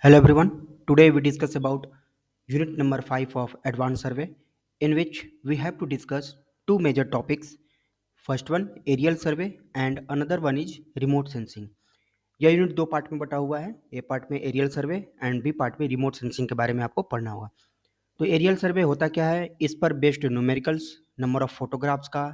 Hello everyone. Today we discuss about unit number 5 of advanced survey in which we have to discuss two major topics. First one aerial survey and another one is remote sensing. यह unit दो part में बटा हुआ है. A part में aerial survey and B part में remote sensing के बारे में आपको पढ़ना होगा. तो एरियल सर्वे होता क्या है, इस पर based numericals, number of photographs का,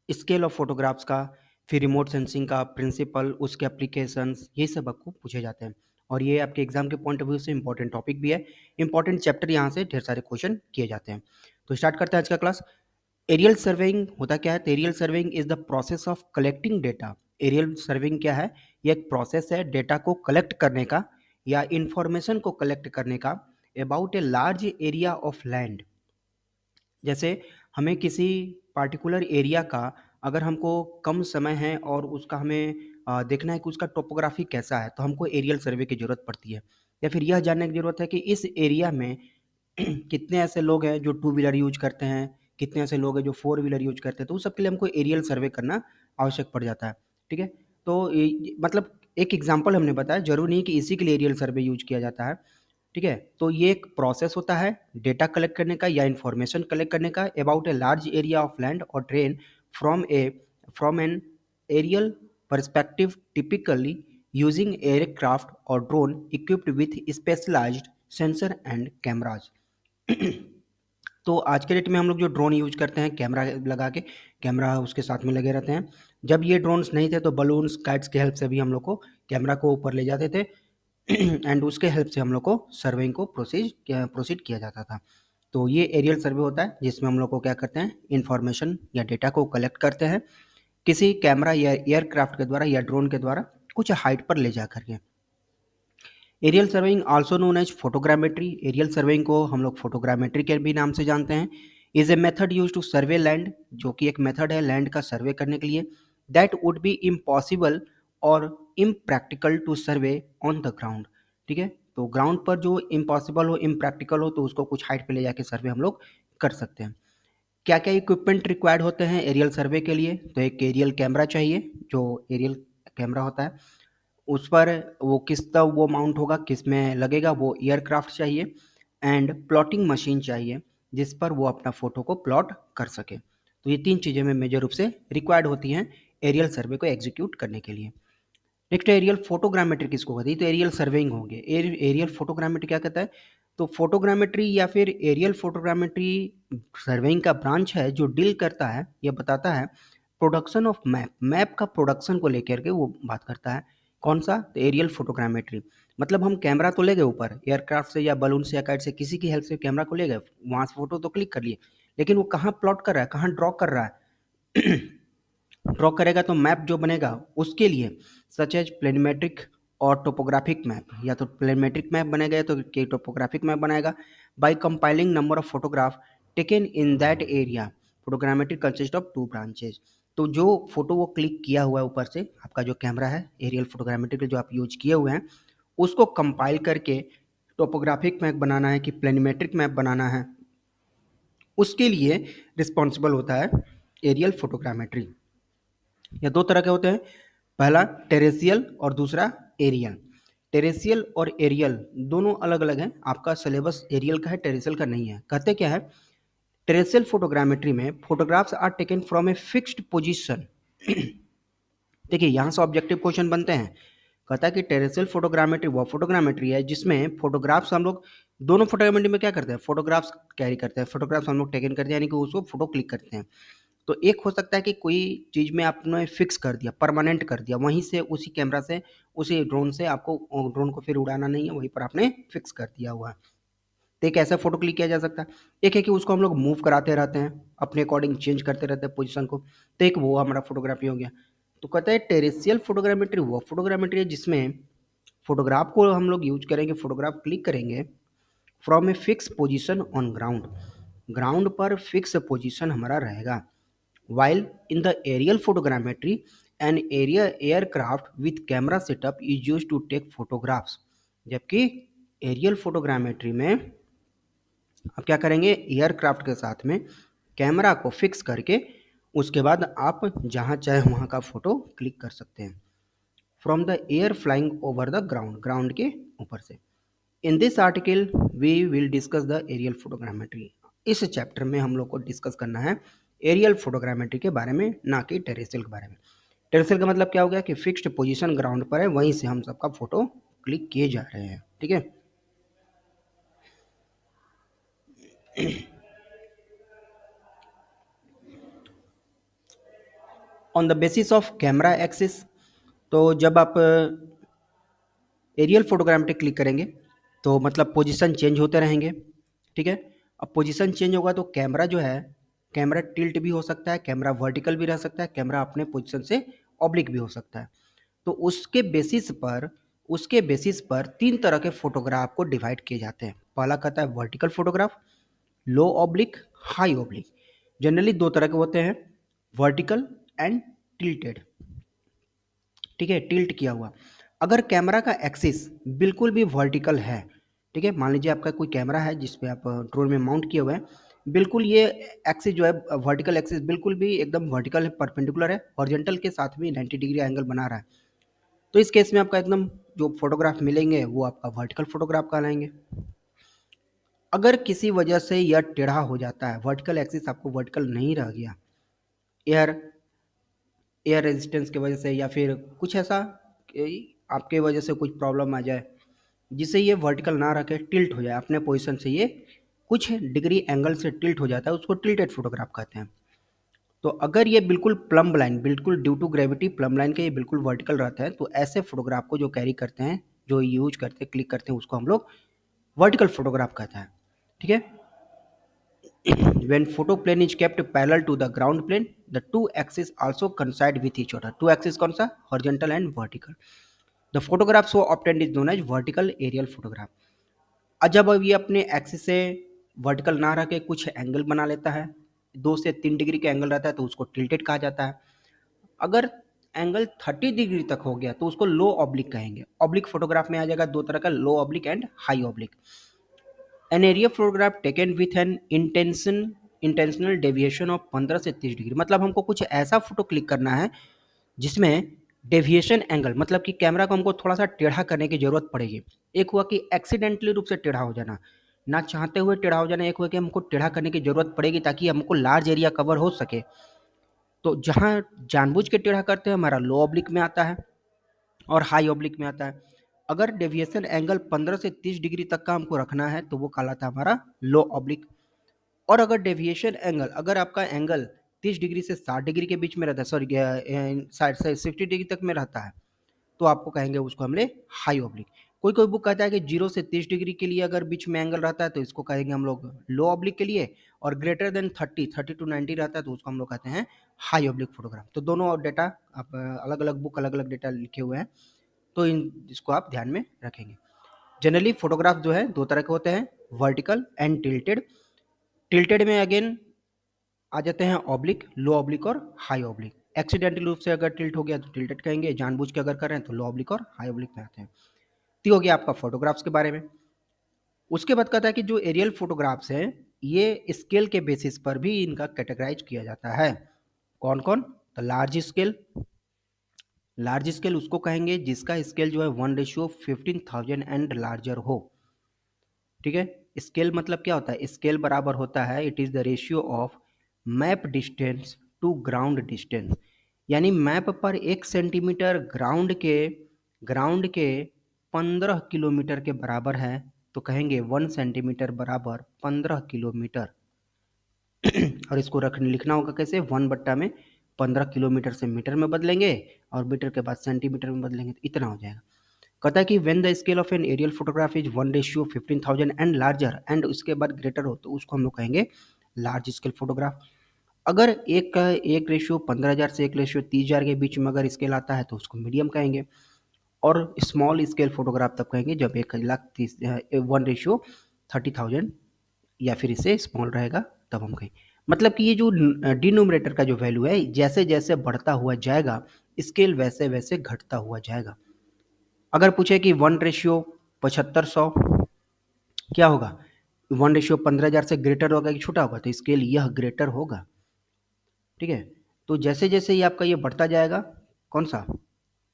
स्केल ऑफ फोटोग्राफ्स का, फिर रिमोट सेंसिंग का प्रिंसिपल, उसके एप्लीकेशंस, ये सब आपको पूछे जाते हैं. और ये आपके एग्जाम के पॉइंट ऑफ व्यू से इंपॉर्टेंट टॉपिक भी है. इंपॉर्टेंट चैप्टर यहाँ से ढेर सारे क्वेश्चन किए जाते हैं. तो स्टार्ट करते हैं आज का क्लास. एरियल सर्वेइंग होता क्या है? तो aerial surveying is the process of collecting data. Aerial surveying क्या है? ये एक प्रोसेस है डेटा को कलेक्ट करने का या इंफॉर्मेशन को कलेक्ट करने का about a large area of land. जैसे हमें किसी पार्टिकुलर एरिया का अगर हमको कम समय है और उसका हमें देखना है कि उसका टोपोग्राफी कैसा है, तो हमको एरियल सर्वे की ज़रूरत पड़ती है. या फिर यह जानने की ज़रूरत है कि इस एरिया में कितने ऐसे लोग हैं जो टू व्हीलर यूज करते हैं, कितने ऐसे लोग हैं जो फोर व्हीलर यूज करते हैं, तो उस सब के लिए हमको एरियल सर्वे करना आवश्यक पड़ जाता है. ठीक है. तो मतलब एक एग्जाम्पल हमने बताया, जरूर नहीं कि इसी के लिए एरियल सर्वे यूज किया जाता है. ठीक है. तो ये एक प्रोसेस होता है डेटा कलेक्ट करने का या इन्फॉर्मेशन कलेक्ट करने का about a large area of land और terrain from from an aerial perspective, typically using aircraft और drone equipped with specialised sensor and cameras. तो आज के डेट में हम लोग जो ड्रोन यूज करते हैं, कैमरा लगा के, कैमरा उसके साथ में लगे रहते हैं. जब ये ड्रोन्स नहीं थे तो बलून्स, काइट्स के हेल्प से भी हम लोग को कैमरा को ऊपर ले जाते थे एंड उसके हेल्प से हम लोग को सर्वेइंग को प्रोसीड किया जाता था. तो ये एरियल सर्वे होता है जिसमें हम लोग को क्या करते हैं, इंफॉर्मेशन या डेटा को कलेक्ट करते हैं किसी कैमरा या एयरक्राफ्ट के द्वारा या ड्रोन के द्वारा कुछ हाइट पर ले जा करके. Aerial surveying also known as photogrammetry. Aerial surveying को हम लोग फोटोग्रामेट्री के भी नाम से जानते हैं. Is a method use to survey land, जो कि एक मेथड है लैंड का सर्वे करने के लिए. दैट वुड बी इम्पॉसिबल और impractical to survey on the ground. ठीक है. तो ग्राउंड पर जो इम्पॉसिबल हो, इम्प्रैक्टिकल हो, तो उसको कुछ हाइट पे ले जाके सर्वे हम लोग कर सकते हैं. क्या क्या इक्विपमेंट रिक्वायर्ड होते हैं एरियल सर्वे के लिए? तो एक एरियल कैमरा चाहिए, जो एरियल कैमरा होता है उस पर वो किस तक वो माउंट होगा, किस में लगेगा, वो एयरक्राफ्ट चाहिए. एंड प्लॉटिंग मशीन चाहिए जिस पर वो अपना फोटो को प्लॉट कर सके. तो ये तीन चीज़ें में मेजर रूप से रिक्वायर्ड होती हैं एरियल सर्वे को एग्जीक्यूट करने के लिए. नेक्स्ट एरियल फोटोग्रामेट्री किसको कहती है? तो एरियल सर्वेइंग होंगे. एरियल फोटोग्रामेट्री क्या कहता है? तो फोटोग्रामेट्री या फिर एरियल फोटोग्रामेट्री सर्वेइंग का ब्रांच है जो डील करता है, यह बताता है प्रोडक्शन ऑफ मैप. मैप का प्रोडक्शन को लेकर के वो बात करता है. कौन सा? तो एरियल फोटोग्रामेट्री. मतलब हम कैमरा तो ले गए ऊपर एयरक्राफ्ट से या बलून से या काइट से, किसी की हेल्प से कैमरा को ले गए, वहाँ से फोटो तो क्लिक कर लिए, लेकिन वो कहाँ प्लॉट कर रहा है, कहाँ ड्रॉ कर रहा है ड्रॉ करेगा तो मैप जो बनेगा उसके लिए सच एज प्लेनमेट्रिक और टोपोग्राफिक मैप, या तो प्लेनमेट्रिक मैप बनेगा तो टोपोग्राफिक मैप बनाएगा. By compiling number of photograph taken in that area. Photogrammetry consist of two branches. तो जो फोटो वो क्लिक किया हुआ है ऊपर से, आपका जो कैमरा है एरियल फोटोग्रामेट्री के जो आप यूज किए हुए हैं, उसको कंपाइल करके टोपोग्राफिक मैप बनाना है कि प्लेनमेट्रिक मैप बनाना है, उसके लिए रिस्पॉन्सिबल होता है एरियल फोटोग्रामेट्री. ये दो तरह के होते हैं, पहला टेरेसियल और दूसरा एरियल. टेरेसियल और एरियल दोनों अलग अलग हैं. आपका सिलेबस एरियल का है, टेरेसियल का नहीं है. कहते क्या है, टेरेसियल फोटोग्रामेट्री में photographs are taken from a fixed position. देखिए यहाँ से ऑब्जेक्टिव क्वेश्चन बनते हैं. कहता है कि टेरेसियल फोटोग्रामेट्री वो फोटोग्रामेट्री है जिसमें फोटोग्राफ्स हम लोग दोनों फोटोग्रामेट्री में क्या करते हैं, फोटोग्राफ्स कैरी करते हैं, फोटोग्राफ्स हम लोग टेकन करते हैं, यानी कि उसको फोटो क्लिक करते हैं. तो एक हो सकता है कि कोई चीज़ में आपने फिक्स कर दिया, परमानेंट कर दिया, वहीं से उसी कैमरा से, उसी ड्रोन से आपको ड्रोन को फिर उड़ाना नहीं है, वहीं पर आपने फिक्स कर दिया हुआ है. तो एक ऐसा फोटो क्लिक किया जा सकता है. एक है कि उसको हम लोग मूव कराते रहते हैं, अपने अकॉर्डिंग चेंज करते रहते हैं पोजीशन को, तो एक वो हमारा फोटोग्राफी हो गया. तो कहता है टेरेसियल फोटोग्रामेट्री वो फोटोग्रामेट्री है जिसमें फोटोग्राफ को हम लोग यूज करेंगे, फोटोग्राफ क्लिक करेंगे from a fix position on ground. Ground पर फिक्स पोजीशन हमारा रहेगा. While in the aerial photogrammetry, an area aircraft with camera setup is used to take photographs. जबकि एरियल फोटोग्रामेट्री में आप क्या करेंगे, एयरक्राफ्ट के साथ में कैमरा को फिक्स करके उसके बाद आप जहाँ चाहे वहाँ का फोटो क्लिक कर सकते हैं from the air flying over the ground, ground के ऊपर से. In this article we will discuss the aerial photogrammetry. इस चैप्टर में हम लोग को डिस्कस करना है एरियल फोटोग्रामेट्री के बारे में, ना कि टेरेस्ट्रियल के बारे में। टेरेस्ट्रियल का मतलब क्या हो गया कि फिक्स्ड पोजीशन ग्राउंड पर है, वहीं से हम सबका फोटो क्लिक किए जा रहे हैं। ठीक है। On the basis of camera axis, तो जब आप एरियल फोटोग्रामेट्री क्लिक करेंगे तो मतलब पोजीशन चेंज होते रहेंगे। ठीक है। अब पोजीशन चेंज होगा तो कैमरा जो है, कैमरा टिल्ट भी हो सकता है, कैमरा वर्टिकल भी रह सकता है, कैमरा अपने पोजीशन से ऑब्लिक भी हो सकता है। तो उसके बेसिस पर तीन तरह के फोटोग्राफ को डिवाइड किए जाते हैं। पहला कहता है वर्टिकल फोटोग्राफ, लो ऑब्लिक, हाई ऑब्लिक। जनरली दो तरह के होते हैं, वर्टिकल एंड टिल्टेड। ठीक है, टिल्ट किया हुआ। अगर कैमरा का एक्सिस बिल्कुल भी वर्टिकल है, ठीक है, मान लीजिए आपका कोई कैमरा है जिस पे आप ड्रोन में माउंट किए हुए हैं, बिल्कुल ये एक्सिस जो है वर्टिकल एक्सिस बिल्कुल भी एकदम वर्टिकल है, परपेंडिकुलर है, हॉरिजॉन्टल के साथ भी 90 डिग्री एंगल बना रहा है, तो इस केस में आपका एकदम जो फोटोग्राफ मिलेंगे वो आपका वर्टिकल फोटोग्राफ कहलाएंगे। अगर किसी वजह से यह टेढ़ा हो जाता है, वर्टिकल एक्सिस आपको वर्टिकल नहीं रह गया, एयर एयर रेजिस्टेंस की वजह से या फिर कुछ ऐसा आपके वजह से कुछ प्रॉब्लम आ जाए जिससे ये वर्टिकल ना रखे, टिल्ट हो जाए अपने पोजीशन से, ये कुछ डिग्री एंगल से टिल्ट हो जाता है, उसको टिल्टेड फोटोग्राफ कहते हैं। तो अगर ये बिल्कुल प्लम्ब लाइन, बिल्कुल due to gravity plumb line के ये बिल्कुल वर्टिकल रहता है, तो ऐसे फोटोग्राफ को जो कैरी करते हैं, जो यूज करते हैं, क्लिक करते हैं, उसको हम लोग वर्टिकल फोटोग्राफ कहते हैं। ठीक है। When photo plane is kept parallel to the ground plane, the two axes also coincide with each other. Two axes कौन सा? Horizontal and vertical. The photograph so obtained is known as vertical aerial photograph. जब अब ये अपने axis से vertical ना रह के कुछ एंगल बना लेता है, 2 से 3 डिग्री का एंगल रहता है, तो उसको टिल्टेड कहा जाता है। अगर एंगल 30 डिग्री तक हो गया तो उसको लो ऑब्लिक कहेंगे। ऑब्लिक फोटोग्राफ में आ जाएगा दो तरह का, low oblique and high oblique. An area photograph taken with an intentional deviation of 15 से 30 डिग्री, मतलब हमको कुछ ऐसा फोटो क्लिक करना है जिसमें डेविएशन एंगल, मतलब कि कैमरा को हमको थोड़ा सा टेढ़ा करने की जरूरत पड़ेगी। एक हुआ कि एक्सीडेंटली रूप से टेढ़ा हो जाना, ना चाहते हुए टेढ़ा हो जाना, एक हुआ कि हमको टेढ़ा करने की जरूरत पड़ेगी ताकि हमको लार्ज एरिया कवर हो सके। तो जहाँ जानबूझ के टेढ़ा करते हैं हमारा लो ऑब्लिक में आता है और हाई ऑब्लिक में आता है। अगर डेविएशन एंगल 15 से 30 डिग्री तक का हमको रखना है तो वो कहलाता है हमारा लो ऑब्लिक। और अगर डेविएशन एंगल, अगर आपका एंगल 30 डिग्री से 60 डिग्री के बीच में रहता है, सॉरी 60 डिग्री तक में रहता है, तो आपको कहेंगे उसको हमने हाई ऑब्लिक। कोई कोई बुक कहता है कि 0 से 30 डिग्री के लिए अगर बीच में एंगल रहता है तो इसको कहेंगे हम लोग लो ऑब्लिक के लिए, और ग्रेटर देन 30 टू 90 रहता है तो उसको हम लोग कहते हैं हाई ऑब्लिक फोटोग्राफ। तो दोनों डेटा आप अलग अलग बुक अलग अलग डेटा लिखे हुए हैं, तो इसको आप ध्यान में रखेंगे। जनरली फोटोग्राफ जो है दो तरह के होते हैं, वर्टिकल एंड टिल्टेड। टिल्टेड में अगेन आ जाते हैं ऑब्लिक, लो ऑब्लिक और हाई ऑब्लिक। एक्सीडेंटल रूप से अगर टिल्ट हो गया तो टिल्टेड कहेंगे, जानबूझ के अगर कर रहे हैं तो लो ऑब्लिक और हाई ऑब्लिक में आते हैं। तो हो गया आपका फोटोग्राफ्स के बारे में। उसके बाद कहता है कि जो एरियल फोटोग्राफ्स हैं ये स्केल के बेसिस पर भी इनका कैटेगराइज किया जाता है। कौन कौन? तो लार्ज स्केल उसको कहेंगे जिसका स्केल जो है 1:15,000 एंड लार्जर हो। ठीक है। स्केल मतलब क्या होता है? स्केल बराबर होता है, it is the ratio of map distance to ground distance. यानी मैप पर 1 सेंटीमीटर ग्राउंड के 15 किलोमीटर के बराबर है, तो कहेंगे 1 सेंटीमीटर बराबर 15 किलोमीटर। और इसको लिखना होगा कैसे? 1/15 किलोमीटर से मीटर में बदलेंगे और मीटर के बाद सेंटीमीटर में बदलेंगे, तो इतना हो जाएगा। कहता है कि when the scale of an aerial photograph is 1:15,000 and larger and उसके बाद ग्रेटर हो तो उसको हम लोग कहेंगे लार्ज स्केल फोटोग्राफ। अगर एक रेशियो 15,000 से 1:30,000 के बीच में अगर स्केल आता है तो उसको मीडियम कहेंगे। और स्मॉल स्केल फोटोग्राफ तब कहेंगे जब 1,30,000 या फिर इससे स्मॉल रहेगा तब हम कहें। मतलब कि ये जो डिनोमिनेटर का जो वैल्यू है जैसे जैसे बढ़ता हुआ जाएगा स्केल वैसे वैसे घटता हुआ जाएगा। अगर पूछे कि 1:75,100 क्या होगा? 1:15,000 से ग्रेटर होगा कि छोटा होगा? तो स्केल यह ग्रेटर होगा। ठीक है। तो जैसे जैसे ये आपका ये बढ़ता जाएगा, कौन सा?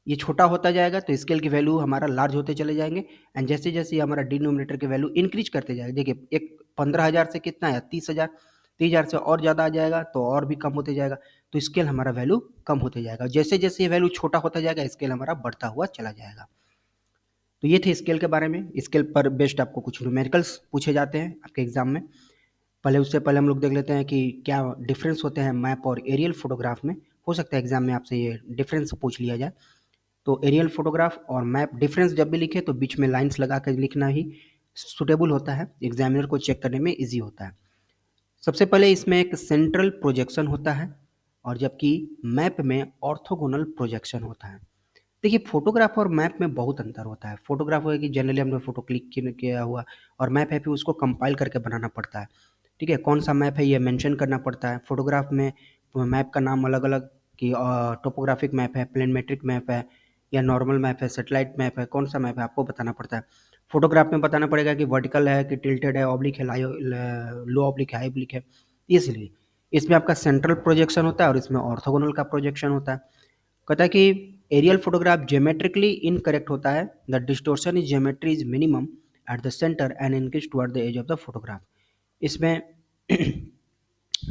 ये छोटा होता जाएगा तो स्केल की वैल्यू हमारा लार्ज होते चले जाएंगे, एंड जैसे जैसे हमारा डिनोमिनेटर की वैल्यू इंक्रीज करते जाएगा, देखिए एक 15,000 से कितना है 30,000, 30,000 से और ज़्यादा आ जाएगा तो और भी कम होते जाएगा, तो स्केल हमारा वैल्यू कम होते जाएगा। जैसे जैसे ये वैल्यू छोटा होता जाएगा स्केल हमारा बढ़ता हुआ चला जाएगा। तो ये थे स्केल के बारे में। स्केल पर बेस्ड आपको कुछ न्यूमेरिकल्स पूछे जाते हैं आपके एग्जाम में। पहले उससे पहले हम लोग देख लेते हैं कि क्या डिफरेंस होते हैं मैप और एरियल फोटोग्राफ में। हो सकता है एग्जाम में आपसे ये डिफरेंस पूछ लिया जाए। तो एरियल फोटोग्राफ और मैप डिफरेंस जब भी लिखे तो बीच में लाइंस लगा कर लिखना ही सुटेबल होता है, एग्जामिनर को चेक करने में इजी होता है। सबसे पहले इसमें एक सेंट्रल प्रोजेक्शन होता है और जबकि मैप में ऑर्थोगोनल प्रोजेक्शन होता है। देखिए फोटोग्राफ और मैप में बहुत अंतर होता है। फोटोग्राफ है कि जनरली हमने फोटो क्लिक किया हुआ, और मैप है फिर उसको कंपाइल करके बनाना पड़ता है। ठीक है, कौन सा मैप है ये मेंशन करना पड़ता है। फोटोग्राफ में मैप का नाम अलग अलग कि टोपोग्राफिक मैप है, प्लेनमेट्रिक मैप है, या नॉर्मल मैप है, सेटेलाइट मैप है, कौन सा मैप है आपको बताना पड़ता है। फोटोग्राफ में बताना पड़ेगा कि वर्टिकल है कि टिल्टेड है, ऑब्लिक है, लो ऑब्लिक है, हाई ऑब्लिक है। इसलिए इसमें आपका सेंट्रल प्रोजेक्शन होता है और इसमें ऑर्थोगोनल का प्रोजेक्शन होता है। कहता है कि एरियल फोटोग्राफ ज्योमेट्रिकली इनकरेक्ट होता है, the distortion is geometry is minimum at the centre and increase toward the edge of the photograph. इसमें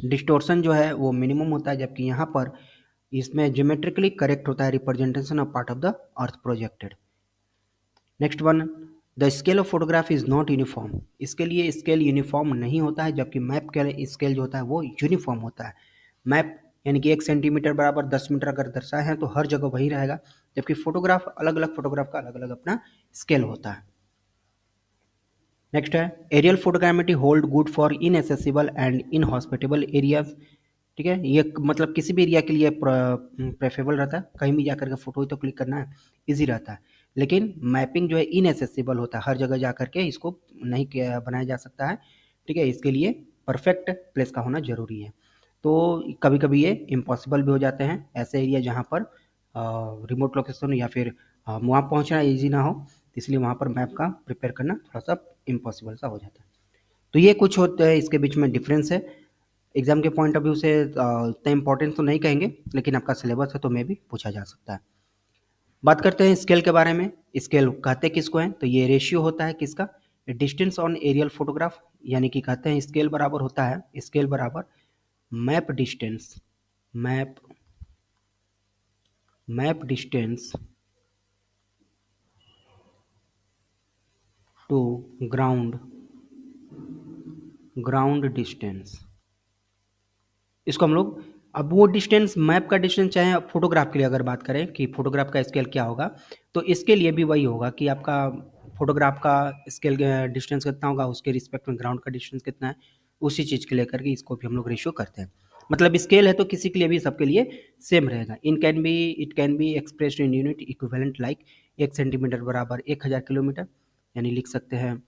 डिस्टोर्शन जो है वो मिनिमम होता है, जबकि यहाँ पर इसमें ज्योमेट्रिकली करेक्ट होता है representation of part of the earth projected. Next one, the scale of photograph is not uniform. इसके लिए स्केल यूनिफॉर्म नहीं होता है, जबकि मैप का स्केल जो होता है वो यूनिफॉर्म होता है। मैप यानी कि 1 सेंटीमीटर बराबर 10 मीटर अगर दर्शाए हैं तो हर जगह वही रहेगा, जबकि फोटोग्राफ अलग अलग फोटोग्राफ का अलग अलग अपना स्केल होता है। नेक्स्ट है, aerial photogrammetry hold good for inaccessible and inhospitable areas. ठीक है, ये मतलब किसी भी एरिया के लिए प्रेफरेबल रहता है, कहीं भी जाकर के फोटो तो क्लिक करना है इजी रहता है। लेकिन मैपिंग जो है इनएसेसिबल होता है, हर जगह जा करके इसको नहीं बनाया जा सकता है। ठीक है, इसके लिए परफेक्ट प्लेस का होना जरूरी है। तो कभी कभी ये इम्पॉसिबल भी हो जाते हैं, ऐसे एरिया जहाँ पर रिमोट लोकेशन या फिर वहाँ पहुँचना ईजी ना हो, इसलिए वहाँ पर मैप का प्रिपेयर करना थोड़ा सा इम्पॉसिबल सा हो जाता है। तो ये कुछ होता है, इसके बीच में डिफरेंस है। एग्जाम के पॉइंट ऑफ व्यू से इतना इंपॉर्टेंट तो नहीं कहेंगे, लेकिन आपका सिलेबस है तो मे भी पूछा जा सकता है। बात करते हैं स्केल के बारे में। स्केल कहते किसको हैं, तो ये रेशियो होता है किसका, डिस्टेंस ऑन एरियल फोटोग्राफ। यानी कि कहते हैं स्केल बराबर होता है, स्केल बराबर map distance, map map distance to ground ground distance. इसको हम लोग, अब वो डिस्टेंस मैप का डिस्टेंस चाहे फोटोग्राफ के लिए अगर बात करें कि फोटोग्राफ का स्केल क्या होगा, तो इसके लिए भी वही होगा कि आपका फोटोग्राफ का स्केल डिस्टेंस कितना होगा, उसके रिस्पेक्ट में ग्राउंड का डिस्टेंस कितना है, उसी चीज़ के लेकर के इसको भी हम लोग रेशियो करते हैं। मतलब स्केल है तो किसी के लिए भी सबके लिए सेम रहेगा। It can be expressed in unit equivalent like 1 centimetre बराबर 1,000 किलोमीटर, यानी लिख सकते हैं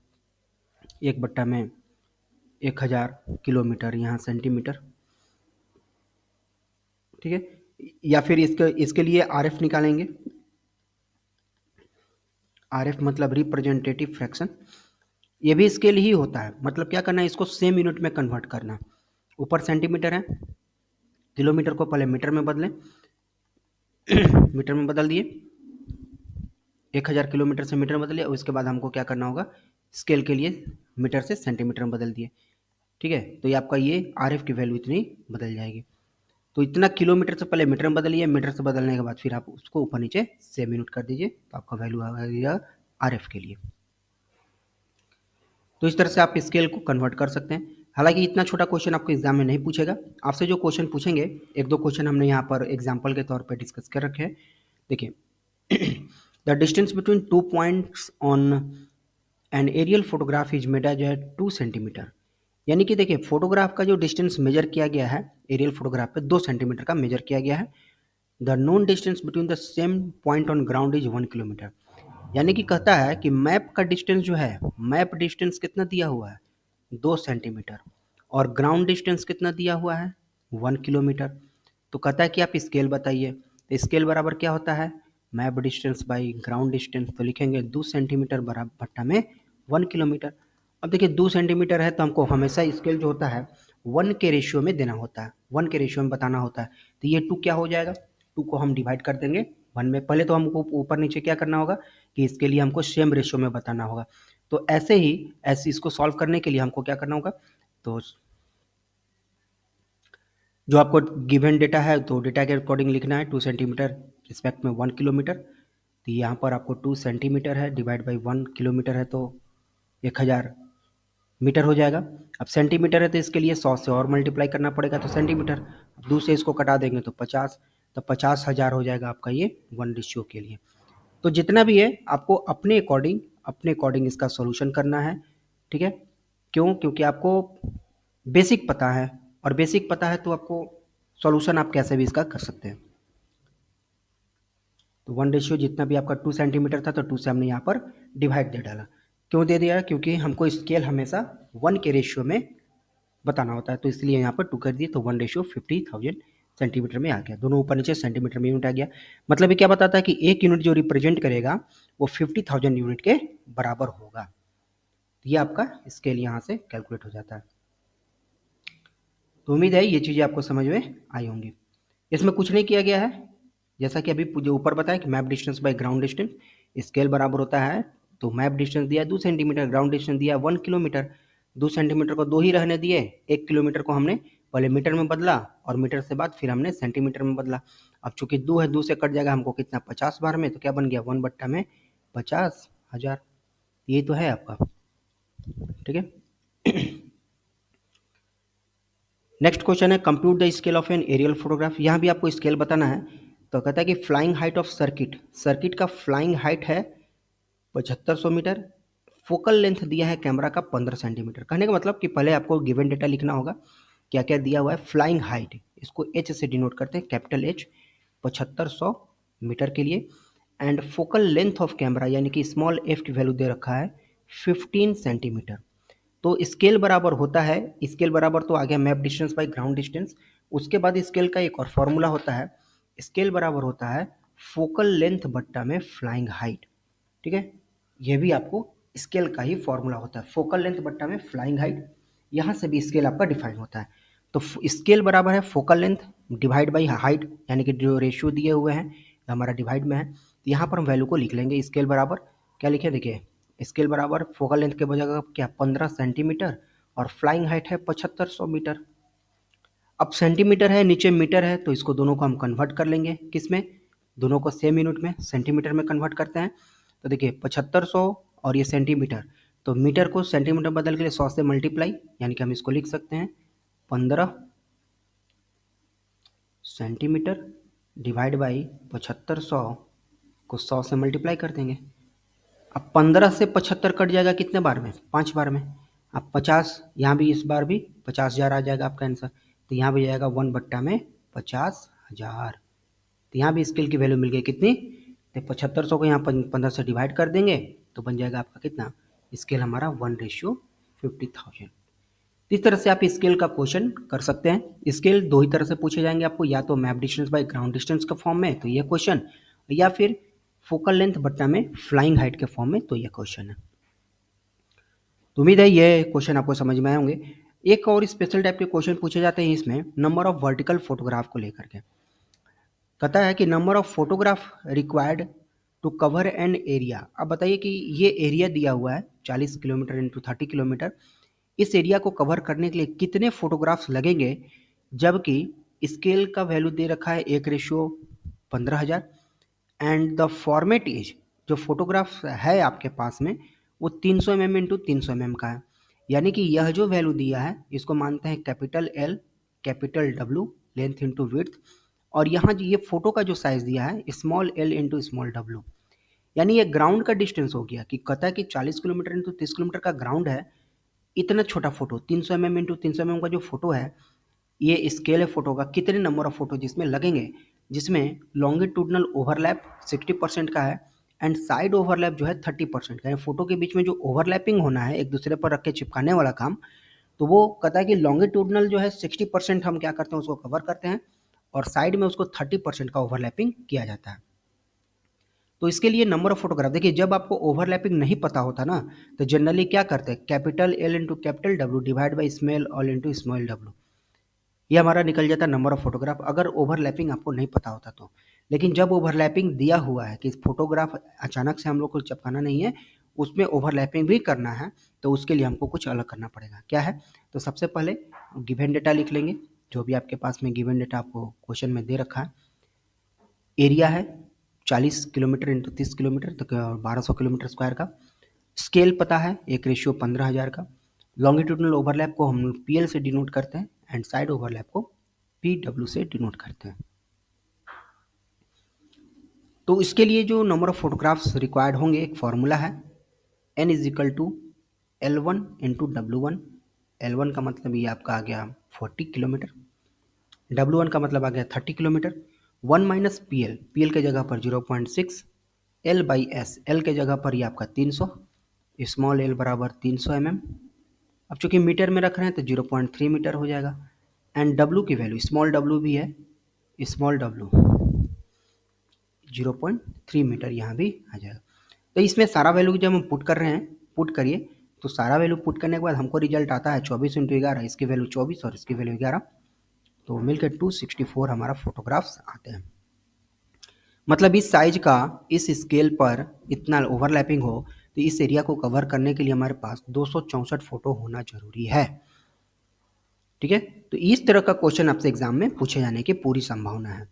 1 बट्टा में 1,000 किलोमीटर, यहाँ सेंटीमीटर। ठीक है, या फिर इसके लिए आरएफ निकालेंगे। आरएफ मतलब रिप्रेजेंटेटिव फ्रैक्शन, ये भी स्केल ही होता है। मतलब क्या करना है, इसको सेम यूनिट में कन्वर्ट करना। ऊपर सेंटीमीटर है, किलोमीटर को पहले मीटर में बदलें, मीटर में बदल दिए, 1,000 किलोमीटर से मीटर में बदलिए, उसके बाद हमको क्या करना होगा, स्केल के लिए मीटर से सेंटीमीटर में बदल दिए। ठीक है, तो ये आपका ये आरएफ की वैल्यू इतनी बदल जाएगी। तो इतना किलोमीटर से पहले मीटर में बदलिए, मीटर से बदलने के बाद फिर आप उसको ऊपर नीचे सेम यूनिट कर दीजिए, तो आपका वैल्यू आ गया आरएफ के लिए। तो इस तरह से आप स्केल को कन्वर्ट कर सकते हैं। हालांकि इतना छोटा क्वेश्चन आपको एग्जाम में नहीं पूछेगा, आपसे जो क्वेश्चन पूछेंगे एक दो क्वेश्चन हमने यहाँ पर एग्जाम्पल के तौर पर डिस्कस कर रखे हैं। देखिए, the distance between 2 points on an aerial photograph is measured at 2 centimetre. यानी कि देखिए फोटोग्राफ का जो डिस्टेंस मेजर किया गया है एरियल फोटोग्राफ पे 2 सेंटीमीटर का मेजर किया गया है। The known distance between the same point on ground is 1 kilometre. यानी कि कहता है कि मैप का डिस्टेंस जो है, मैप डिस्टेंस कितना दिया हुआ है 2 सेंटीमीटर, और ग्राउंड डिस्टेंस कितना दिया हुआ है 1 किलोमीटर। तो कहता है कि आप स्केल बताइए, तो स्केल बराबर क्या होता है, map distance by ground distance. तो लिखेंगे 2 सेंटीमीटर बराबर बट्टा में 1 किलोमीटर। अब देखिए 2 सेंटीमीटर है तो हमको हमेशा स्केल जो होता है 1 के रेशियो में देना होता है, 1 के रेशियो में बताना होता है। तो ये 2 क्या हो जाएगा, 2 को हम डिवाइड कर देंगे 1 में। पहले तो हमको ऊपर नीचे क्या करना होगा कि इसके लिए हमको सेम रेशियो में बताना होगा। तो ऐसे ही ऐसे इसको सॉल्व करने के लिए हमको क्या करना होगा, तो जो आपको गिवन डेटा है तो डेटा के अकॉर्डिंग लिखना है 2 सेंटीमीटर रिस्पेक्ट में 1 किलोमीटर। तो यहाँ पर आपको 2 सेंटीमीटर है डिवाइड बाई 1 किलोमीटर है तो 1000 मीटर हो जाएगा। अब सेंटीमीटर है तो इसके लिए 100 से और मल्टीप्लाई करना पड़ेगा तो सेंटीमीटर। अब 2 से इसको कटा देंगे तो 50, तो 50,000 हो जाएगा आपका ये 1:, के लिए। तो जितना भी है आपको अपने अकॉर्डिंग इसका सॉल्यूशन करना है, ठीक है। क्यों? क्योंकि आपको बेसिक पता है, और बेसिक पता है तो आपको सॉल्यूशन आप कैसे भी इसका कर सकते हैं। तो 1:, जितना भी आपका 2 सेंटीमीटर था तो 2 से हमने यहाँ पर डिवाइड दे डाला। क्यों दे दिया? क्योंकि हमको स्केल हमेशा 1 के रेशियो में बताना होता है, तो इसलिए यहाँ पर 2 कर दिए तो 1:50,000 सेंटीमीटर में आ गया। दोनों ऊपर नीचे सेंटीमीटर में यूनिट आ गया। मतलब ये क्या बताता है कि एक यूनिट जो रिप्रेजेंट करेगा वो 50,000 यूनिट के बराबर होगा। ये आपका स्केल यहाँ से कैलकुलेट हो जाता है। तो उम्मीद है ये चीज़ें आपको समझ में आई होंगी। इसमें कुछ नहीं किया गया है, जैसा कि अभी जो ऊपर बताया कि map distance by ground distance, scale बराबर होता है तो मैप डिस्टेंस दिया 2 सेंटीमीटर, ग्राउंड डिस्टेंस दिया 1 किलोमीटर। 2 सेंटीमीटर को 2 ही रहने दिए, 1 किलोमीटर को हमने पहले मीटर में बदला और मीटर से बाद फिर हमने सेंटीमीटर में बदला। अब चूंकि 2 है, 2 से कट जाएगा हमको कितना 50 बार में, तो क्या बन गया 1 में 50,000। ये तो है आपका, ठीक है। नेक्स्ट क्वेश्चन है compute the scale of an aerial photograph. यहाँ भी आपको स्केल बताना है। तो कहता है कि flying height of circuit, circuit का फ्लाइंग हाइट है 7500 मीटर, फोकल लेंथ दिया है कैमरा का 15 सेंटीमीटर। कहने का मतलब कि पहले आपको गिवन डेटा लिखना होगा, क्या क्या दिया हुआ है। फ्लाइंग हाइट, इसको एच से डिनोट करते हैं, कैपिटल एच, 7500 मीटर के लिए। And focal length of camera यानी कि स्मॉल एफ की वैल्यू दे रखा है 15 सेंटीमीटर। तो स्केल बराबर होता है, स्केल बराबर तो आ गया map distance by ground distance. उसके बाद स्केल का एक और फॉर्मूला होता है, स्केल बराबर होता है फोकल लेंथ बट्टा में फ्लाइंग हाइट, ठीक है। ये भी आपको स्केल का ही फॉर्मूला होता है, फोकल लेंथ बट्टा में फ्लाइंग हाइट। यहाँ से भी स्केल आपका डिफाइन होता है। तो स्केल बराबर है focal length divide by height, यानी कि जो रेशियो दिए हुए हैं हमारा डिवाइड में है। तो यहाँ पर हम वैल्यू को लिख लेंगे। स्केल बराबर क्या लिखे, देखिए स्केल बराबर फोकल लेंथ के बजाय क्या 15 सेंटीमीटर और फ्लाइंग हाइट है 7500 मीटर। अब सेंटीमीटर है, नीचे मीटर है, तो इसको दोनों को हम कन्वर्ट कर लेंगे किस में, दोनों को सेम यूनिट में सेंटीमीटर में कन्वर्ट करते हैं। तो देखिए 7500 और ये सेंटीमीटर, तो मीटर को सेंटीमीटर बदल के लिए 100 से मल्टीप्लाई, यानी कि हम इसको लिख सकते हैं 15 सेंटीमीटर डिवाइड बाई 7500 को 100 से मल्टीप्लाई कर देंगे। अब 15 से 75 कट जाएगा कितने बार में, 5 बार में। अब 50, यहाँ भी इस बार भी 50,000 आ जाएगा आपका आंसर। तो यहाँ भी जाएगा 1 में 50,000। तो यहाँ भी स्केल की वैल्यू मिल गई कितनी, तो 7500 को यहाँ 15 से डिवाइड कर देंगे तो बन जाएगा आपका कितना, स्केल हमारा 1:50,000। इस तरह से आप स्केल का क्वेश्चन कर सकते हैं। स्केल दो ही तरह से पूछे जाएंगे आपको, या तो map distance by ground distance के फॉर्म में तो ये क्वेश्चन, या फिर फोकल लेंथ बट्टा में फ्लाइंग हाइट के फॉर्म में तो ये क्वेश्चन है। तो उम्मीद है ये क्वेश्चन आपको समझ में आए होंगे। एक और स्पेशल टाइप के क्वेश्चन पूछे जाते हैं इसमें, नंबर ऑफ वर्टिकल फोटोग्राफ को लेकर के। कहता है कि number of photograph required to cover an area. अब बताइए कि ये एरिया दिया हुआ है 40 किलोमीटर इंटू 30 किलोमीटर। इस एरिया को कवर करने के लिए कितने फोटोग्राफ्स लगेंगे, जबकि स्केल का वैल्यू दे रखा है 1:15,000 एंड द फॉर्मेट इज, जो फोटोग्राफ है आपके पास में वो 300 mm इंटू 300 mm का है। यानी कि यह जो वैल्यू दिया है इसको मानते हैं capital L capital W length into width, और यहाँ ये फोटो का जो साइज दिया है small L into small W. यानी ये ग्राउंड का डिस्टेंस हो गया कि कहता है कि 40 किलोमीटर इंटू 30 किलोमीटर का ग्राउंड है, इतना छोटा फोटो 300 mm इंटू 300 mm का जो फोटो है, ये स्केल है फोटो का, कितने नंबर ऑफ फोटो जिसमें लगेंगे, जिसमें लॉन्गिट्यूडनल ओवरलैप 60% का है एंड साइड ओवरलैप जो है 30% का है। फोटो के बीच में जो ओवरलैपिंग होना है एक दूसरे पर रख के चिपकाने वाला काम, तो वो कहता है कि लॉन्गिट्यूडनल जो है 60% हम क्या करते हैं उसको कवर करते हैं, और साइड में उसको 30% का ओवरलैपिंग किया जाता है। तो इसके लिए नंबर ऑफ फोटोग्राफ, देखिए जब आपको ओवरलैपिंग नहीं पता होता ना, तो जनरली क्या करते हैं capital L into capital W divide by small L into small W, ये हमारा निकल जाता है नंबर ऑफ फोटोग्राफ, अगर ओवरलैपिंग आपको नहीं पता होता तो। लेकिन जब ओवरलैपिंग दिया हुआ है कि फोटोग्राफ अचानक से हम लोग को चिपकाना नहीं है, उसमें ओवरलैपिंग भी करना है, तो उसके लिए हमको कुछ अलग करना पड़ेगा। क्या है? तो सबसे पहले गिवन डेटा लिख लेंगे, जो भी आपके पास में गिवन डेटा आपको क्वेश्चन में दे रखा है। एरिया है 40 किलोमीटर इंटू 30 किलोमीटर, तो 1200 किलोमीटर स्क्वायर का। स्केल पता है 1:15,000 का। लॉन्गिट्यूडनल ओवरलैप को हम पीएल से डिनोट करते हैं एंड साइड ओवरलैप को पीडब्ल्यू से डिनोट करते हैं। तो इसके लिए जो नंबर ऑफ फोटोग्राफ्स रिक्वायर्ड होंगे, एक फार्मूला है, n is equal to L1 into W1। L1 का मतलब ये आपका आ गया 40 किलोमीटर, W1 का मतलब आ गया 30 किलोमीटर। 1 माइनस पी एल के जगह पर 0.6, एल बाई एस, एल के जगह पर ये आपका 300, स्मॉल एल बराबर 300 mm। अब चूंकि मीटर में रख रहे हैं तो 0.3 मीटर हो जाएगा। एंड डब्लू की वैल्यू, स्मॉल डब्लू भी है, स्मॉल डब्लू 0.3 मीटर यहाँ भी आ जाएगा। तो इसमें सारा वैल्यू जब हम पुट कर रहे हैं, पुट करिए, तो सारा वैल्यू पुट करने के बाद हमको रिजल्ट आता है 24 इंटू 11, इसकी वैल्यू 24 और इसकी वैल्यू 11, तो मिलकर 264 हमारा फोटोग्राफ्स आते हैं। मतलब इस साइज का इस स्केल पर इतना ओवरलैपिंग हो, तो इस एरिया को कवर करने के लिए हमारे पास 264 फोटो होना जरूरी है। ठीक है, तो इस तरह का क्वेश्चन आपसे एग्जाम में पूछे जाने की पूरी संभावना है।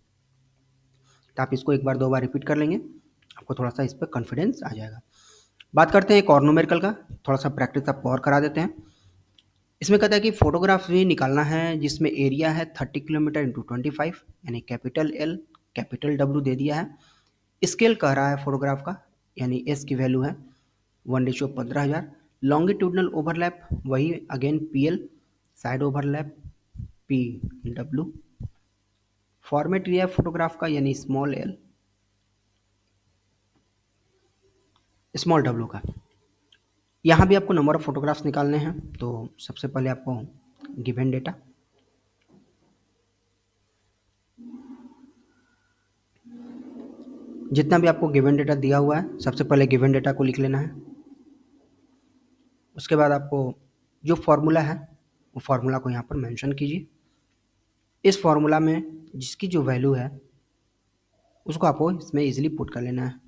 तो आप इसको एक बार दो बार रिपीट कर लेंगे, आपको थोड़ा सा इस पर कॉन्फिडेंस आ जाएगा। बात करते हैं एक और न्यूमेरिकल का, थोड़ा सा प्रैक्टिस आपको और करा देते हैं। इसमें कहता है कि फोटोग्राफ भी निकालना है जिसमें एरिया है 30 किलोमीटर इंटू 25, यानी कैपिटल एल कैपिटल डब्ल्यू दे दिया है। स्केल कह रहा है फोटोग्राफ का, यानी एस की वैल्यू है 1:15,000। लॉन्गिट्यूडनल ओवरलैप वही again P L, side overlap P W. Format दिया है फोटोग्राफ का, यानी स्मॉल एल स्मॉल डब्ल्यू का। यहाँ भी आपको नंबर ऑफ फोटोग्राफ्स निकालने हैं, तो सबसे पहले आपको गिवन डेटा, जितना भी आपको गिवन डेटा दिया हुआ है सबसे पहले गिवन डेटा को लिख लेना है। उसके बाद आपको जो फॉर्मूला है वो फॉर्मूला को यहाँ पर मेंशन कीजिए। इस फॉर्मूला में जिसकी जो वैल्यू है उसको आपको इसमें इजीली पुट कर लेना है।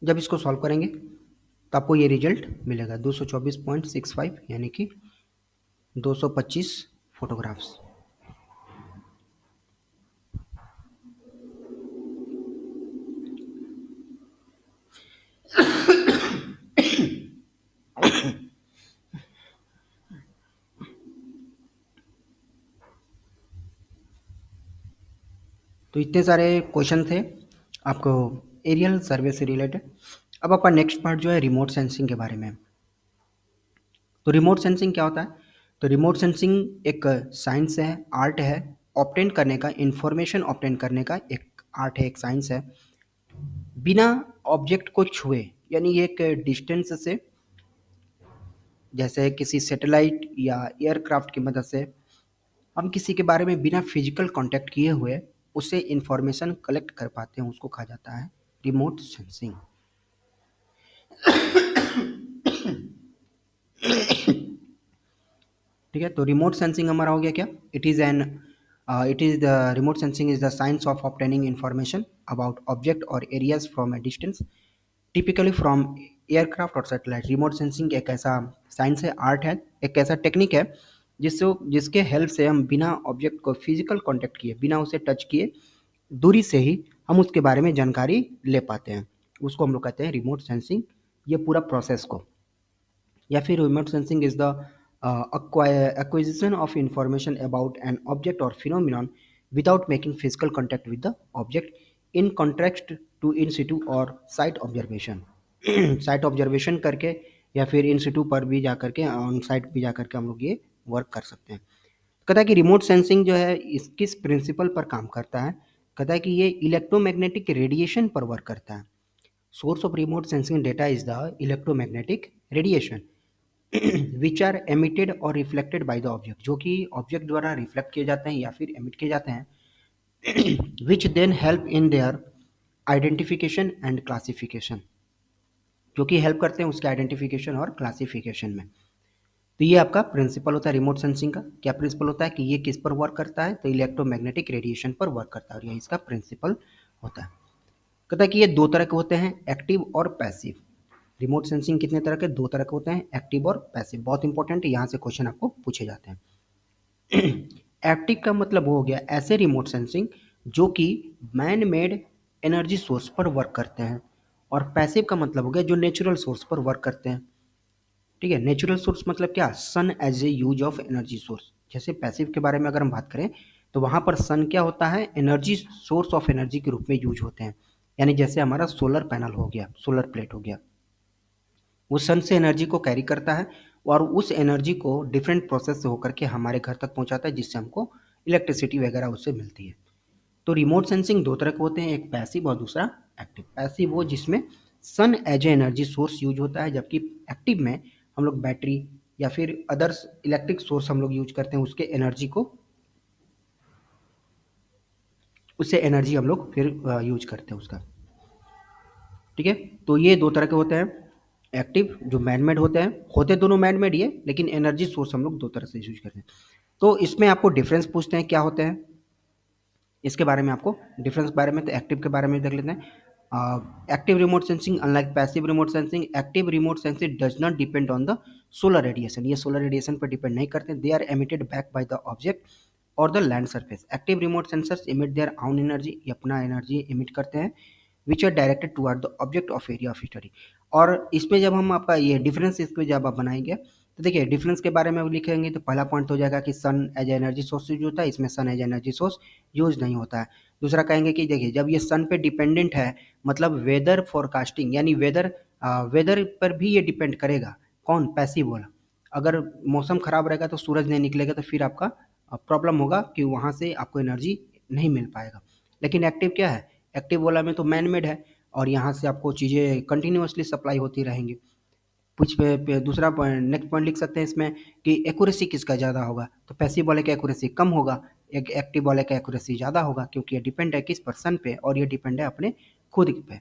जब इसको सॉल्व करेंगे तो आपको ये रिजल्ट मिलेगा 224.65, यानी कि 225 फोटोग्राफ्स। तो इतने सारे क्वेश्चन थे आपको एरियल सर्वे से रिलेटेड। अब आपका नेक्स्ट पार्ट जो है रिमोट सेंसिंग के बारे में। तो रिमोट सेंसिंग क्या होता है? तो रिमोट सेंसिंग एक साइंस है, आर्ट है, ऑब्टेन करने का, इंफॉर्मेशन ऑब्टेन करने का एक आर्ट है, एक साइंस है, बिना ऑब्जेक्ट को छुए, यानी एक डिस्टेंस से, जैसे किसी सैटेलाइट या एयरक्राफ्ट की मदद से हम किसी के बारे में बिना फिजिकल कांटेक्ट किए हुए उससे इंफॉर्मेशन कलेक्ट कर पाते हैं, उसको कहा जाता है रिमोट सेंसिंग। ठीक है, तो रिमोट सेंसिंग हमारा हो गया क्या? It is the remote sensing is the science of obtaining information about object और areas from a distance, typically from aircraft और सैटेलाइट। रिमोट सेंसिंग एक ऐसा साइंस है, आर्ट है, एक ऐसा टेक्निक है जिसके हेल्प से हम बिना ऑब्जेक्ट को फिजिकल कांटेक्ट किए, बिना उसे टच किए, दूरी से ही हम उसके बारे में जानकारी ले पाते हैं, उसको हम लोग कहते हैं रिमोट सेंसिंग। ये पूरा प्रोसेस को, या फिर remote sensing is the acquisition of information about an object or phenomenon without making physical contact with the object, in contrast to in situ or site observation। Site observation करके या फिर इन सिटू पर भी जा करके, ऑन साइट भी जा करके हम लोग ये वर्क कर सकते हैं। कहता है कि रिमोट सेंसिंग जो है इस किस प्रिंसिपल पर काम करता है? कहता है कि ये इलेक्ट्रोमैग्नेटिक रेडिएशन पर वर्क करता है। Source of remote sensing data is the electromagnetic radiation which are emitted और रिफ्लेक्टेड बाय द ऑब्जेक्ट, जो कि ऑब्जेक्ट द्वारा रिफ्लेक्ट किए जाते हैं या फिर एमिट किए जाते हैं, which then help in their identification and classification, जो कि हेल्प करते हैं उसके आइडेंटिफिकेशन और क्लासिफिकेशन में। तो ये आपका प्रिंसिपल होता है रिमोट सेंसिंग का। क्या प्रिंसिपल होता है कि ये किस पर वर्क करता है, तो इलेक्ट्रोमैग्नेटिक रेडिएशन पर वर्क करता है, और ये इसका प्रिंसिपल होता है। कहता है कि ये दो तरह के होते हैं, एक्टिव और पैसिव। रिमोट सेंसिंग कितने तरह के, दो तरह के होते हैं, एक्टिव और पैसिव। बहुत इंपॉर्टेंट है, यहाँ से क्वेश्चन आपको पूछे जाते हैं। एक्टिव का मतलब हो गया ऐसे रिमोट सेंसिंग जो कि मैन मेड एनर्जी सोर्स पर वर्क करते हैं, और पैसिव का मतलब हो गया जो नेचुरल सोर्स पर वर्क करते हैं। ठीक है, नेचुरल सोर्स मतलब क्या, sun as a use of energy source. जैसे पैसिव के बारे में अगर हम बात करें तो वहाँ पर सन क्या होता है, एनर्जी सोर्स ऑफ एनर्जी के रूप में यूज होते हैं। यानी जैसे हमारा सोलर पैनल हो गया, सोलर प्लेट हो गया, वो सन से एनर्जी को कैरी करता है और उस एनर्जी को डिफरेंट प्रोसेस से होकर के हमारे घर तक पहुंचाता है, जिससे हमको इलेक्ट्रिसिटी वगैरह उससे मिलती है। तो रिमोट सेंसिंग दो तरह के होते हैं, एक पैसिव और दूसरा एक्टिव। पैसिव वो जिसमें sun as a energy source use होता है, जबकि एक्टिव में हम लोग बैटरी या फिर अदर्स इलेक्ट्रिक सोर्स हम लोग यूज करते हैं, उसके एनर्जी को, उससे एनर्जी हम लोग फिर यूज करते हैं उसका। ठीक है, तो ये दो तरह के होते हैं। एक्टिव जो मैनमेड होते हैं, होते दोनों मैनमेड ही है, लेकिन एनर्जी सोर्स हम लोग दो तरह से यूज करते हैं। तो इसमें आपको डिफरेंस पूछते हैं क्या होते हैं, इसके बारे में आपको डिफरेंस बारे में, तो एक्टिव के बारे में देख लेते हैं। Active remote sensing unlike passive remote sensing, active remote sensing does not depend on the solar radiation. ये सोलर रेडिएशन पर डिपेंड नहीं करते, they are emitted back by the object और the land surface. Active remote sensors emit their own energy, ये अपना energy emit करते हैं, which are directed toward the object of area of study. और इसमें जब हम आपका ये डिफरेंस इसको जब आप बनाएंगे तो देखिए डिफरेंस के बारे में लिखेंगे तो पहला पॉइंट हो जाएगा कि सन एज एनर्जी सोर्स यूज होता है, इसमें सन एज एनर्जी सोर्स यूज नहीं होता है। दूसरा कहेंगे कि देखिए जब ये सन पे डिपेंडेंट है, मतलब वेदर फोरकास्टिंग, यानी वेदर वेदर पर भी ये डिपेंड करेगा। कौन, पैसिव वाला। अगर मौसम खराब रहेगा तो सूरज नहीं निकलेगा, तो फिर आपका प्रॉब्लम होगा कि वहाँ से आपको एनर्जी नहीं मिल पाएगा। लेकिन एक्टिव क्या है, एक्टिव वाला में तो मैन मेड है और यहाँ से आपको चीज़ें कंटिन्यूअसली सप्लाई होती रहेंगी। कुछ पे दूसरा पॉइंट, नेक्स्ट पॉइंट लिख सकते हैं इसमें कि एक्यूरेसी किसका ज़्यादा होगा, तो पैसिव वाले का एक्यूरेसी कम होगा, एक एक्टिव वाले का एक्यूरेसी ज़्यादा होगा, क्योंकि ये डिपेंड है किस पर्सन पे, और ये डिपेंड है अपने खुद पे।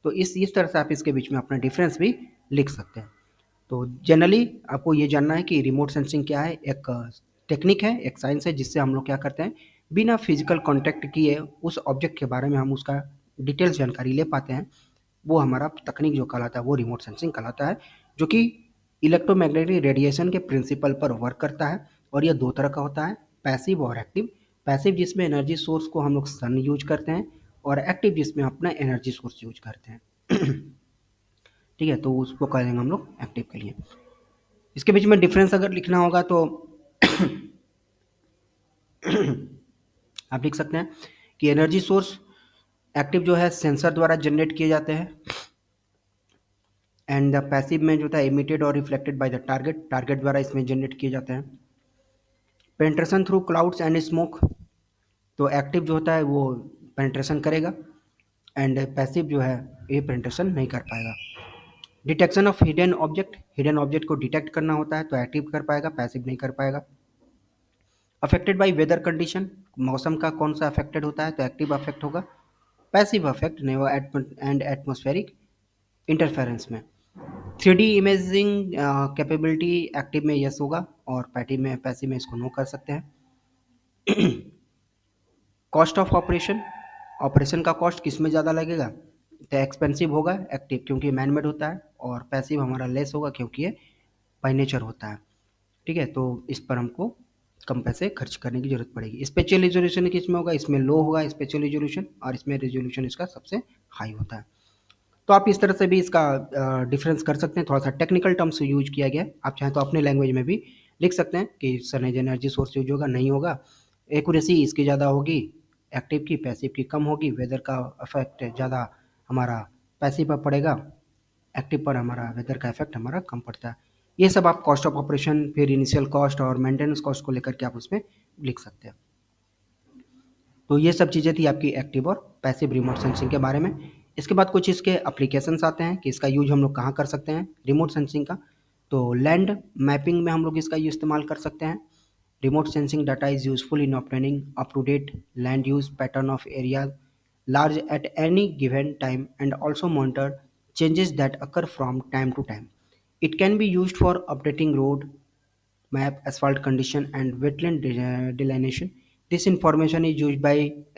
तो इस तरह से आप इसके बीच में अपना डिफरेंस भी लिख सकते हैं। तो जनरली आपको ये जानना है कि रिमोट सेंसिंग क्या है, एक टेक्निक है, एक साइंस है, जिससे हम लोग क्या करते हैं, बिना फिजिकल कांटेक्ट किए उस ऑब्जेक्ट के बारे में हम उसका डिटेल्स जानकारी ले पाते हैं। वो हमारा तकनीक जो कहलाता है वो रिमोट सेंसिंग कहलाता है, जो कि इलेक्ट्रोमैग्नेटिक रेडिएशन के प्रिंसिपल पर वर्क करता है। और ये दो तरह का होता है, पैसिव और एक्टिव। पैसिव जिसमें एनर्जी सोर्स को हम लोग सन यूज करते हैं, और एक्टिव जिसमें अपना एनर्जी सोर्स यूज करते हैं। ठीक है, तो उसको कहेंगे हम लोग एक्टिव के लिए। इसके बीच में डिफरेंस अगर लिखना होगा तो आप लिख सकते हैं कि एनर्जी सोर्स एक्टिव जो है सेंसर द्वारा जनरेट किए जाते हैं, एंड द पैसिव में जो था इमिटेड और reflected by the target, target द्वारा इसमें जनरेट किए जाते हैं। Penetration through clouds and smoke, तो एक्टिव जो होता है वो पेनिट्रेशन करेगा, एंड पैसिव जो है ये पेनिट्रेशन नहीं कर पाएगा। Detection of hidden object, hidden object को डिटेक्ट करना होता है तो एक्टिव कर पाएगा, पैसिव नहीं कर पाएगा। अफेक्टेड बाय वेदर कंडीशन, मौसम का कौन सा अफेक्टेड होता है तो एक्टिव अफेक्ट होगा, पैसिव अफेक्ट नहीं होगा। एंड एटमॉस्फेरिक इंटरफेरेंस में। 3D इमेजिंग कैपेबिलिटी एक्टिव में यस होगा, और पैसिव में इसको नो कर सकते हैं। कॉस्ट ऑफ ऑपरेशन, ऑपरेशन का कॉस्ट किस में ज़्यादा लगेगा, तो एक्सपेंसिव होगा एक्टिव, क्योंकि मैनमेड होता है, और पैसिव हमारा लेस होगा क्योंकि ये बाई नेचर होता है। ठीक है, तो इस पर हमको कम पैसे खर्च करने की जरूरत पड़ेगी। स्पेशल रिजोल्यूशन किस में होगा, इसमें लो होगा स्पेशल रिजोल्यूशन, और इसमें रिजोल्यूशन इसका सबसे हाई होता है। तो आप इस तरह से भी इसका डिफरेंस कर सकते हैं, थोड़ा सा टेक्निकल टर्म्स यूज किया गया है। आप चाहें तो अपने लैंग्वेज में भी लिख सकते हैं कि सनएज एनर्जी सोर्स यूज होगा, नहीं होगा, एक्यूरेसी इसकी ज़्यादा होगी एक्टिव की, पैसिव की कम होगी, वेदर का इफेक्ट ज़्यादा हमारा पैसिव पर पड़ेगा, एक्टिव पर हमारा वेदर का इफेक्ट हमारा कम पड़ता है। ये सब आप कॉस्ट ऑफ ऑपरेशन, फिर इनिशियल कॉस्ट और मेंटेनेंस कॉस्ट को लेकर के आप उसमें लिख सकते हैं। तो ये सब चीज़ें थी आपकी एक्टिव और पैसिव रिमोट सेंसिंग के बारे में। इसके बाद कुछ इसके एप्लीकेशंस आते हैं कि इसका यूज हम लोग कहाँ कर सकते हैं रिमोट सेंसिंग का। तो लैंड मैपिंग में हम लोग इसका इस्तेमाल कर सकते हैं। Remote sensing data is useful in obtaining up to date land use pattern of area large at any given time and also monitor changes that occur from time to time. It can be used for updating road map, asphalt condition, and wetland delineation. This information is used by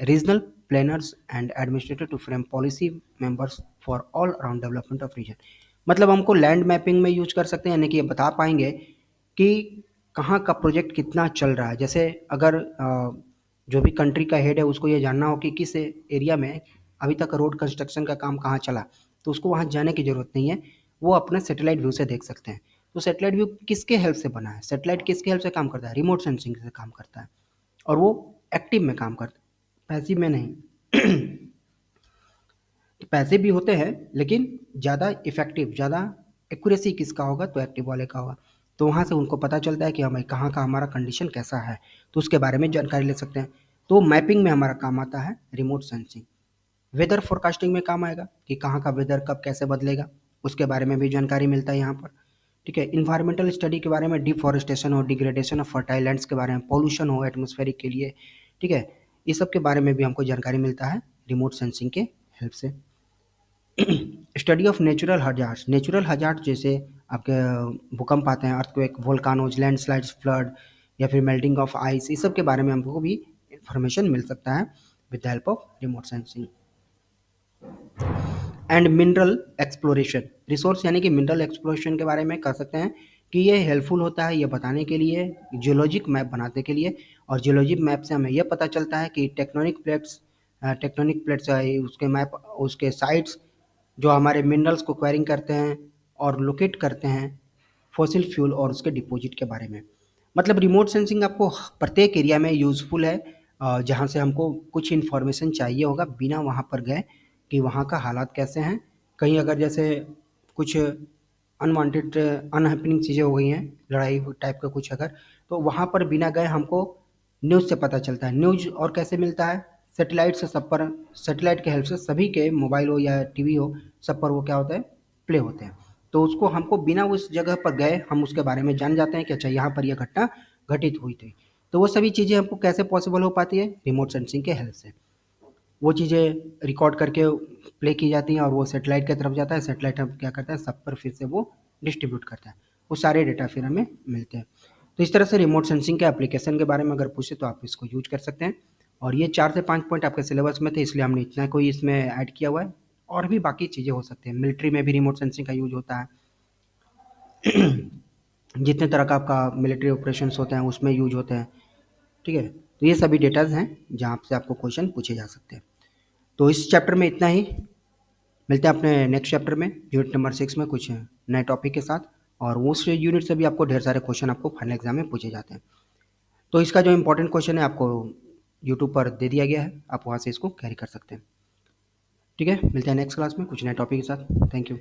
regional planners and administrators to frame policy members for all around development of region. मतलब हमको land mapping में use कर सकते हैं, यानी कि ये बता पाएंगे कि कहाँ का प्रोजेक्ट कितना चल रहा है। जैसे अगर जो भी कंट्री का हेड है उसको ये जानना हो कि किस एरिया में अभी तक रोड कंस्ट्रक्शन का काम कहाँ चला, तो उसको वहाँ जाने की ज़रूरत नहीं है, वो अपने सैटेलाइट व्यू से देख सकते हैं। तो सैटेलाइट व्यू किसके हेल्प से बना है? सैटेलाइट किसके हेल्प से काम करता है? रिमोट सेंसिंग से काम करता है, और वो एक्टिव में काम करता है, पैसिव में नहीं। पैसे भी होते हैं लेकिन ज़्यादा इफेक्टिव, ज़्यादा एक्यूरेसी किसका होगा? तो एक्टिव वाले का होगा। तो वहाँ से उनको पता चलता है कि हमें कहाँ का हमारा कंडीशन कैसा है, तो उसके बारे में जानकारी ले सकते हैं। तो मैपिंग में हमारा काम आता है रिमोट सेंसिंग। वेदर फोरकास्टिंग में काम आएगा कि कहाँ का वेदर कब कैसे बदलेगा, उसके बारे में भी जानकारी मिलता है यहाँ पर। ठीक है, इन्वायरमेंटल स्टडी के बारे में, डिफॉरेस्टेशन हो, डिग्रेडेशन ऑफ फर्टाइल लैंड्स के बारे में, पॉल्यूशन हो एटमॉस्फेरिक के लिए, ठीक है, ये सब के बारे में भी हमको जानकारी मिलता है रिमोट सेंसिंग के हेल्प से। स्टडी ऑफ नेचुरल हजार्ड जैसे आपके भूकंप आते हैं, अर्थक्वेक, वोल्कानोज, लैंडस्लाइड्स, फ्लड या फिर मेल्टिंग ऑफ आइस, इस सब के बारे में हमको भी इंफॉर्मेशन मिल सकता है with the help of remote sensing. And mineral exploration, resource यानी कि मिनरल एक्सप्लोरेशन के बारे में कह सकते हैं कि ये हेल्पफुल होता है ये बताने के लिए, जियोलॉजिक मैप बनाने के लिए। और जियोलॉजिक मैप से हमें यह पता चलता है कि टेक्टोनिक प्लेट्स उसके मैप, उसके साइट्स जो हमारे मिनरल्स को क्वेरिंग करते हैं और लोकेट करते हैं फॉसिल फ्यूल और उसके डिपॉजिट के बारे में। मतलब रिमोट सेंसिंग आपको प्रत्येक एरिया में यूज़फुल है, जहाँ से हमको कुछ इन्फॉर्मेशन चाहिए होगा बिना वहाँ पर गए कि वहाँ का हालात कैसे हैं। कहीं अगर जैसे कुछ अनवांटेड अनहैपनिंग चीज़ें हो गई हैं, लड़ाई टाइप का कुछ अगर, तो वहाँ पर बिना गए हमको न्यूज़ से पता चलता है। न्यूज़ और कैसे मिलता है? सैटेलाइट से, सब पर सैटेलाइट के हेल्प से सभी के मोबाइल हो या टीवी हो, सब पर वो क्या होता है? प्ले होते हैं। तो उसको हमको बिना उस जगह पर गए हम उसके बारे में जान जाते हैं कि अच्छा यहाँ पर यह घटना घटित हुई थी। तो वो सभी चीज़ें हमको कैसे पॉसिबल हो पाती है? रिमोट सेंसिंग के हेल्प से। वो चीज़ें रिकॉर्ड करके प्ले की जाती हैं और वो सैटेलाइट की तरफ जाता है। सैटेलाइट अब क्या करता है? सब पर फिर से वो डिस्ट्रीब्यूट करता है। वो सारे डेटा फिर हमें मिलते हैं। तो इस तरह से रिमोट सेंसिंग के एप्लीकेशन के बारे में अगर पूछे तो आप इसको यूज कर सकते हैं। और ये 4 से 5 पॉइंट आपके सिलेबस में थे, इसलिए हमने इतना कोई इसमें ऐड किया हुआ है। और भी बाकी चीज़ें हो सकती हैं। मिलिट्री में भी रिमोट सेंसिंग का यूज होता है। जितने तरह का आपका मिलिट्री ऑपरेशंस होते हैं उसमें यूज होते हैं। ठीक है, तो ये सभी डेटाज़ हैं जहाँ से आपको क्वेश्चन पूछे जा सकते हैं। तो इस चैप्टर में इतना ही। मिलते हैं अपने नेक्स्ट चैप्टर में, यूनिट नंबर 6 में कुछ नए टॉपिक के साथ। और उस यूनिट से भी आपको ढेर सारे क्वेश्चन आपको फाइनल एग्जाम में पूछे जाते हैं। तो इसका जो इंपॉर्टेंट क्वेश्चन है आपको यूट्यूब पर दे दिया गया है, आप वहाँ से इसको कैरी कर सकते हैं। ठीक है, मिलते हैं नेक्स्ट क्लास में कुछ नए टॉपिक के साथ। Thank you.